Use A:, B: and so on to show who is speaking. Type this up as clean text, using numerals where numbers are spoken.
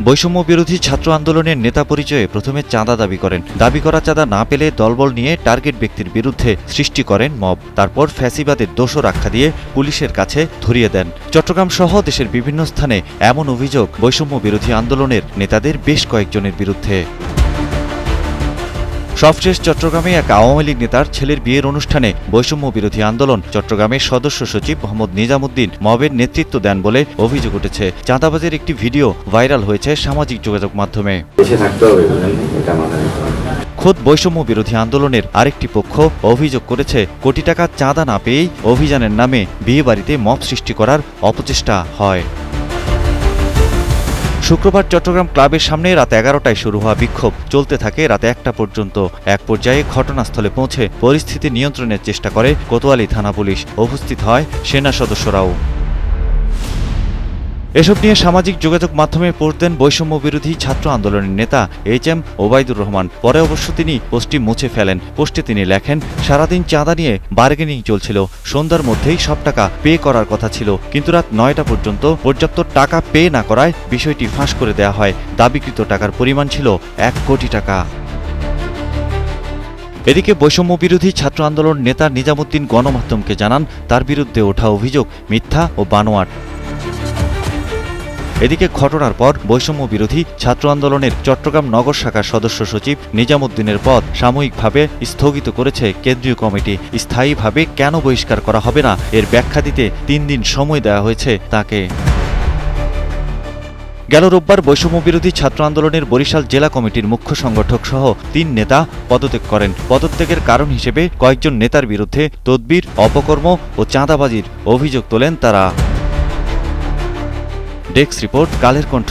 A: বৈষম্য বিরোধী ছাত্র আন্দোলনের নেতা পরিচয়ে প্রথমে চাঁদা দাবি করেন। দাবি করা চাঁদা না পেলে দলবল নিয়ে টার্গেট ব্যক্তির বিরুদ্ধে সৃষ্টি করেন মব। তারপর ফ্যাসিবাদের দোষর আখ্যা দিয়ে পুলিশের কাছে ধরিয়ে দেন। চট্টগ্রাম সহ দেশের বিভিন্ন স্থানে এমন অভিযোগ বৈষম্য বিরোধী আন্দোলনের নেতাদের বেশ কয়েকজনের বিরুদ্ধে। সবশেষ চট্টগ্রামে এক আওয়ামী লীগ নেতার ছেলের বিয়ের অনুষ্ঠানে বৈষম্য বিরোধী আন্দোলন চট্টগ্রামের সদস্য সচিব মোহাম্মদ নিজামুদ্দিন মবের নেতৃত্ব দেন বলে অভিযোগ উঠেছে। চাঁদাবাজের একটি ভিডিও ভাইরাল হয়েছে সামাজিক যোগাযোগ মাধ্যমে। খোদ বৈষম্য বিরোধী আন্দোলনের আরেকটি পক্ষ অভিযোগ করেছে, কোটি টাকা চাঁদা না পেয়েই অভিযানের নামে বিয়েবাড়িতে মব সৃষ্টি করার অপচেষ্টা হয়। শুক্রবার চট্টগ্রাম ক্লাবের সামনে রাত 11টায় শুরু হওয়া বিক্ষোভ চলতে থাকে রাত 1টা পর্যন্ত। এক পর্যায়ে ঘটনাস্থলে পৌঁছে পরিস্থিতি নিয়ন্ত্রণের চেষ্টা করে কোতোয়ালি থানা পুলিশ। উপস্থিত হয় সেনা সদস্যরাও। এসব নিয়ে সামাজিক যোগাযোগ মাধ্যমে পোস্ট দেন বৈষম্য বিরোধী ছাত্র আন্দোলনের নেতা HM ওবায়দুর রহমান। পরে অবশ্য তিনি পোস্টটি মুছে ফেলেন। পোস্টে তিনি লেখেন, সারাদিন চাঁদা নিয়ে বার্গেনিং চলছিল, সন্ধ্যার মধ্যেই সব টাকা পে করার কথা ছিল, কিন্তু রাত 9টা পর্যন্ত পর্যাপ্ত টাকা পে না করায় বিষয়টি ফাঁস করে দেওয়া হয়। দাবিকৃত টাকার পরিমাণ ছিল 1 কোটি টাকা। এদিকে বৈষম্য বিরোধী ছাত্র আন্দোলন নেতা নিজামুদ্দিন গণমাধ্যমকে জানান, তার বিরুদ্ধে ওঠা অভিযোগ মিথ্যা ও বানোয়াট। এদিকে ঘটনার পর বৈষম্য বিরোধী ছাত্র আন্দোলনের চট্টগ্রাম নগর শাখার সদস্য সচিব নিজামুদ্দিনের পদ সাময়িকভাবে স্থগিত করেছে কেন্দ্রীয় কমিটি। স্থায়ীভাবে কেন বহিষ্কার করা হবে না এর ব্যাখ্যা দিতে 3 দিন সময় দেওয়া হয়েছে তাকে। গেল রোববার বৈষম্য বিরোধী ছাত্র আন্দোলনের বরিশাল জেলা কমিটির মুখ্য সংগঠক সহ 3 নেতা পদত্যাগ করেন। পদত্যাগের কারণ হিসেবে কয়েকজন নেতার বিরুদ্ধে তদবির, অপকর্ম ও চাঁদাবাজির অভিযোগ তোলেন তারা। Desk report, Kaler Kantho.